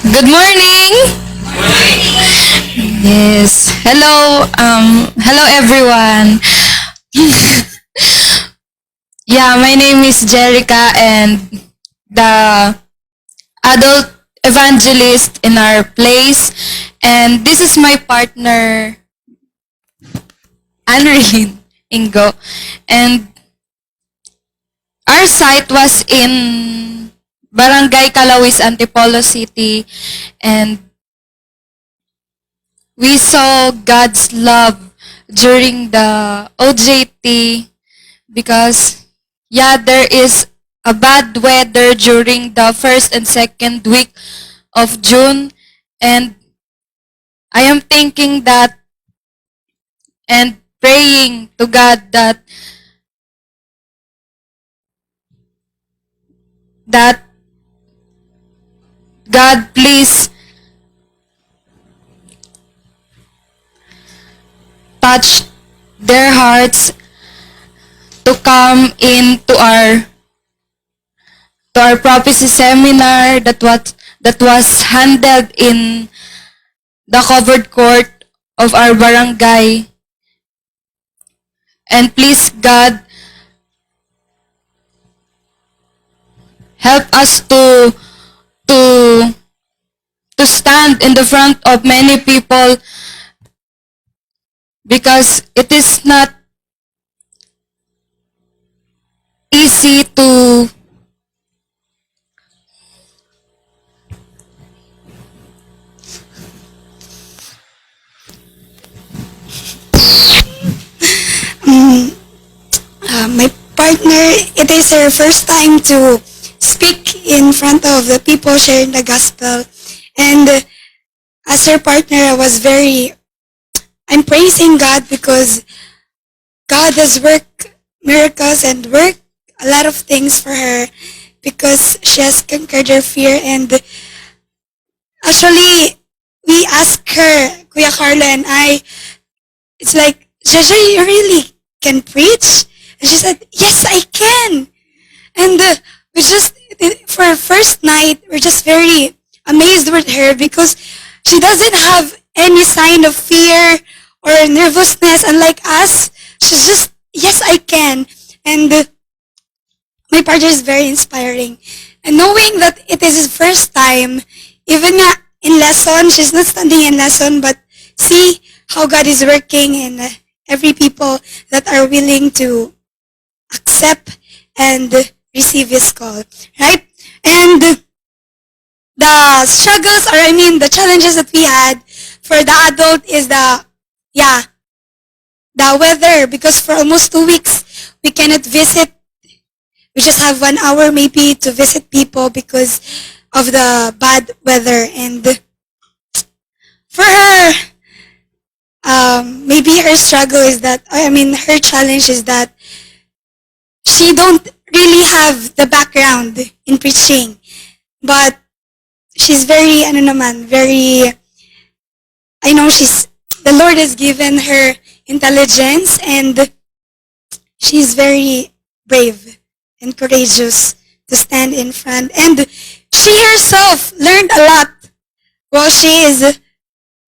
Good morning. Yes. Hello. Hello everyone. Yeah, my name is Jerica and the adult evangelist in our place. And this is my partner, Anreen Ingo. And our site was in Barangay Calawis, Antipolo City. And we saw God's love during the OJT because, yeah, there is a bad weather during the first and second week of June. And I am thinking that and praying to God that God please touch their hearts to come into our prophecy seminar that was handled in the covered court of our barangay. And please God help us to to stand in the front of many people because it is not easy to My partner, it is her first time to speak in front of the people sharing the gospel. And as her partner, I'm praising God because God has worked miracles and worked a lot of things for her because she has conquered her fear. And actually, we asked her, Kuya Carla and I, it's like, Jaja, you really can preach? And she said, yes, I can. And for her first night, we're just very amazed with her because she doesn't have any sign of fear or nervousness. Unlike us, she's just, yes, I can. And my partner is very inspiring. And knowing that it is his first time, even in lesson, she's not standing in lesson, but see how God is working in every people that are willing to accept and receive His call, right? And the struggles, or I mean the challenges that we had for the adult is the weather, because for almost 2 weeks we cannot visit. We just have 1 hour maybe to visit people because of the bad weather. And for her, maybe her struggle is that, I mean, her challenge is that she don't really have the background in preaching, but she's very, I know the Lord has given her intelligence, and she's very brave and courageous to stand in front. And she herself learned a lot while she is,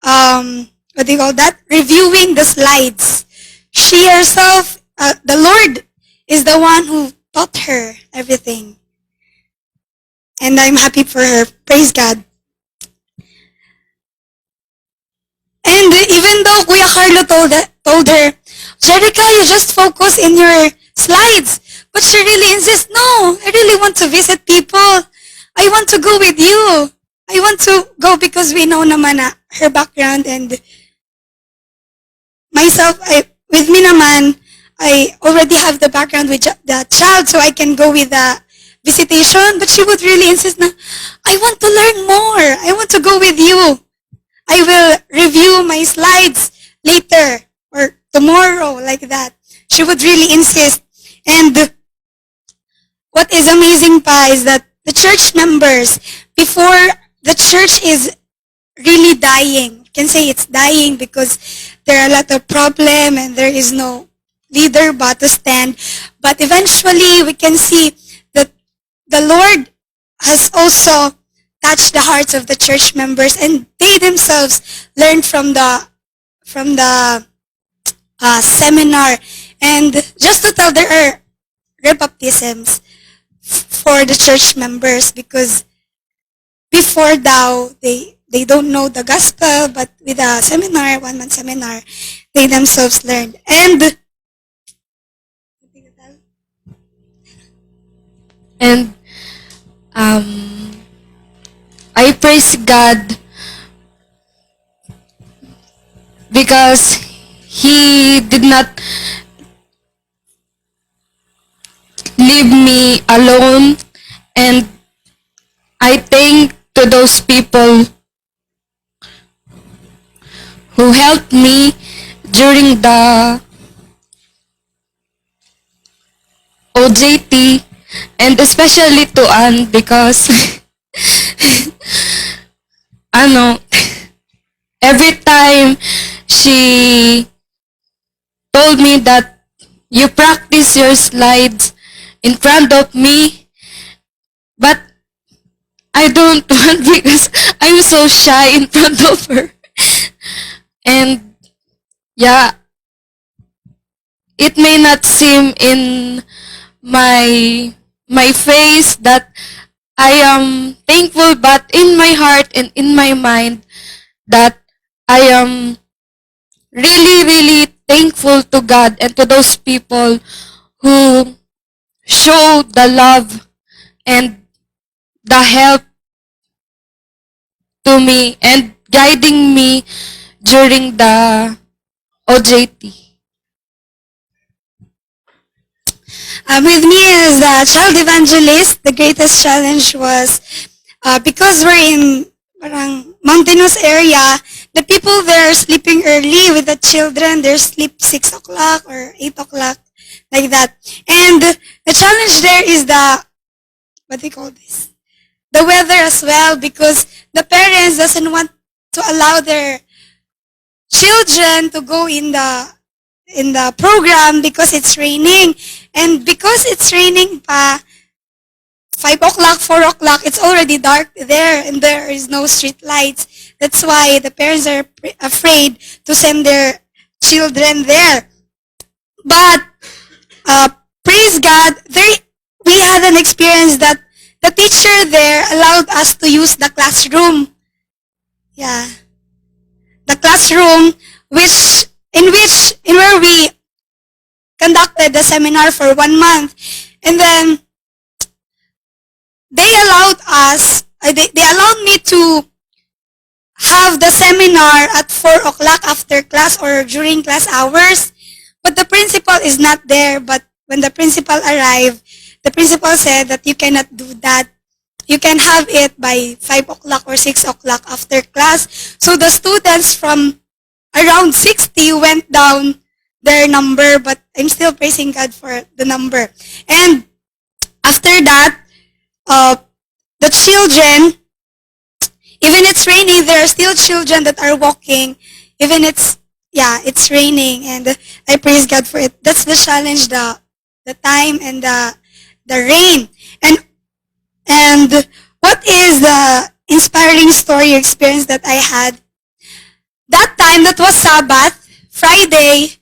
what do you call that? Reviewing the slides. She herself, the Lord is the one who taught her everything. And I'm happy for her. Praise God. And even though Kuya Carlo told her, Jerica, you just focus in your slides. But she really insists, no, I really want to visit people. I want to go with you. I want to go because we know naman na her background, and myself, with me naman, I already have the background with the child, so I can go with the visitation. But she would really insist na, I want to learn more. I want to go with you. I will review my slides later or tomorrow, like that. She would really insist. And what is amazing pa is that the church members, before the church is really dying, you can say it's dying because there are a lot of problem and there is no leader but to stand. But eventually we can see that the Lord has also touched the hearts of the church members, and they themselves learned from the seminar. And just to tell, there are rebaptisms for the church members, because before daw they don't know the gospel, but with a seminar, 1 month seminar, they themselves learned. And I praise God because He did not leave me alone, and I thank to those people who helped me during the OJT, and especially to Anne because ano, every time she told me that you practice your slides in front of me, but I don't want because I'm so shy in front of her. And yeah, it may not seem in my face that I am thankful, but in my heart and in my mind that I am really, really thankful to God and to those people who show the love and the help to me and guiding me during the OJT. With me as a child evangelist, the greatest challenge was because we're in parang mountainous area, the people there are sleeping early with the children. They sleep 6 o'clock or 8 o'clock, like that. And the challenge there is what do you call this? The weather as well, because the parents doesn't want to allow their children to go in the program because it's raining. And because it's raining pa, 5 o'clock, 4 o'clock, it's already dark there and there is no street lights. That's why the parents are afraid to send their children there. But praise God, we had an experience that the teacher there allowed us to use the classroom. Yeah. The classroom in where we conducted the seminar for 1 month. And then they allowed me to have the seminar at 4 o'clock after class or during class hours. But the principal is not there. But when the principal arrived, the principal said that you cannot do that. You can have it by 5 o'clock or 6 o'clock after class. So the students from around 60 went down their number, but I'm still praising God for the number. And after that, the children, even it's raining, there are still children that are walking, even it's raining, and I praise God for it. That's the challenge, the time and the rain. And what is the inspiring story experience that I had? That time, that was Sabbath, Friday,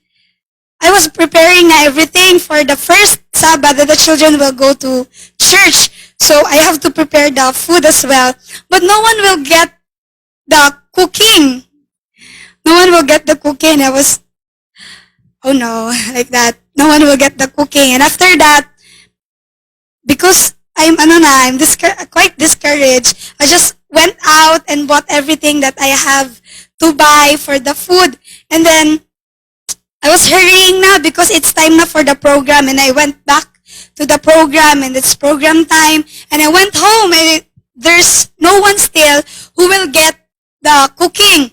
I was preparing everything for the first Sabbath that the children will go to church. So I have to prepare the food as well. But no one will get the cooking. No one will get the cooking. I was, oh no, like that. No one will get the cooking. And after that, because I'm quite discouraged, I just went out and bought everything that I have to buy for the food. And then I was hurrying na because it's time na for the program, and I went back to the program and it's program time, and I went home and there's no one still who will get the cooking.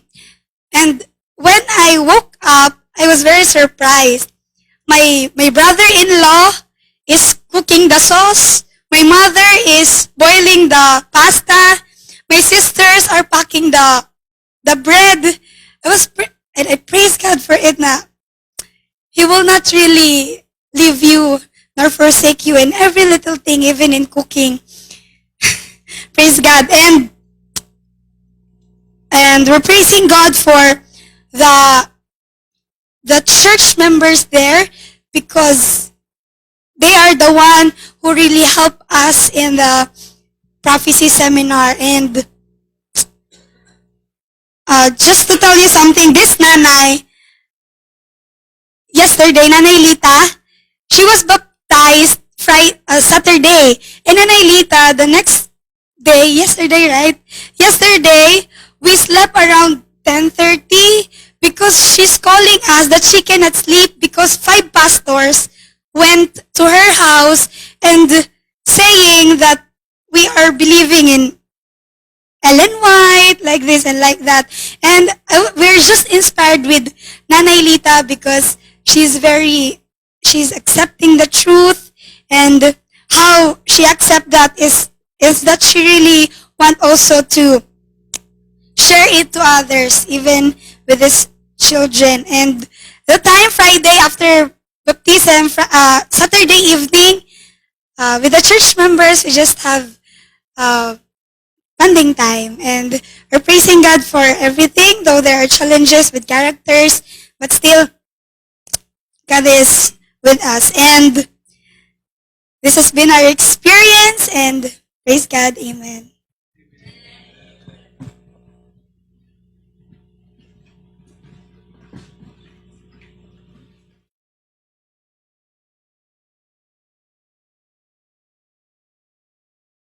And when I woke up, I was very surprised. My brother-in-law is cooking the sauce. My mother is boiling the pasta. My sisters are packing the bread. And I praise God for it na He will not really leave you nor forsake you in every little thing, even in cooking. Praise God. And And we're praising God for the the church members there because they are the one who really help us in the prophecy seminar. And just to tell you something, this nanay, yesterday, Nanay Lita, she was baptized Saturday. And Nanay Lita, the next day, yesterday, right? Yesterday, we slept around 10:30 because she's calling us that she cannot sleep because 5 pastors went to her house and saying that we are believing in Ellen White, like this and like that. And we're just inspired with Nanay Lita because she's accepting the truth, and how she accept that is that she really want also to share it to others, even with his children. And the time Friday after baptism, Saturday evening, with the church members, we just have bonding time, and we're praising God for everything. Though there are challenges with characters, but still, God is with us. And this has been our experience, and praise God. Amen.